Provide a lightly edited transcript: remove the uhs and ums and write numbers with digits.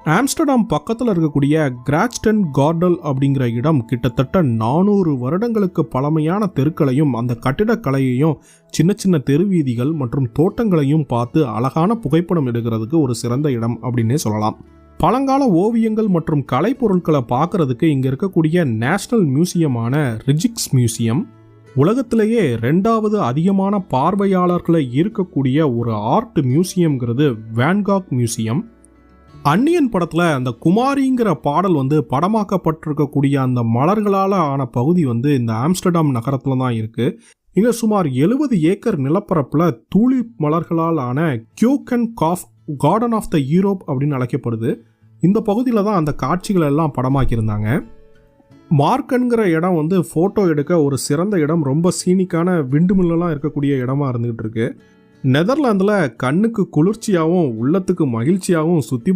Amsterdam பக்கத்தில் இருக்கக்கூடிய கிராச்டன் கார்டல் அப்படிங்கிற இடம் கிட்டத்தட்ட 400 வருடங்களுக்கு பழமையான தெருக்களையும் அந்த கட்டிடக்கலையையும் சின்ன சின்ன தெருவீதிகள் மற்றும் தோட்டங்களையும் பார்த்து அழகான புகைப்படம் எடுக்கிறதுக்கு ஒரு சிறந்த இடம் அப்படின்னே சொல்லலாம். பழங்கால ஓவியங்கள் மற்றும் கலைப்பொருட்களை பார்க்கறதுக்கு இங்கே இருக்கக்கூடிய நேஷனல் மியூசியமான ரிஜிக்ஸ் மியூசியம் உலகத்திலேயே 2வது அதிகமான பார்வையாளர்களை ஈர்க்கக்கூடிய ஒரு ஆர்ட் மியூசியம்ங்கிறது வேன்காக் மியூசியம். அன்னியன் படத்தில் அந்த குமாரிங்கிற பாடல் படமாக்கப்பட்டிருக்கக்கூடிய அந்த மலர்களால் ஆன பகுதி இந்த ஆம்ஸ்டர்டாம் நகரத்தில் தான் இருக்குது. இங்கே சுமார் 70 ஏக்கர் நிலப்பரப்பில் தூலிப் மலர்களால் ஆன Keukenhof garden of the Europe அப்படின்னு அழைக்கப்படுது. இந்த பகுதியில் தான் அந்த காட்சிகள் எல்லாம் படமாக்கியிருந்தாங்க. மார்க்கன்கிற இடம் ஃபோட்டோ எடுக்க ஒரு சிறந்த இடம். ரொம்ப சீனிக்கான விண்டுமில்லாம் இருக்கக்கூடிய இடமா இருந்துகிட்டு இருக்கு. நெதர்லாந்தில் கண்ணுக்கு குளிர்ச்சியாகவும் உள்ளத்துக்கு மகிழ்ச்சியாகவும் சுற்றி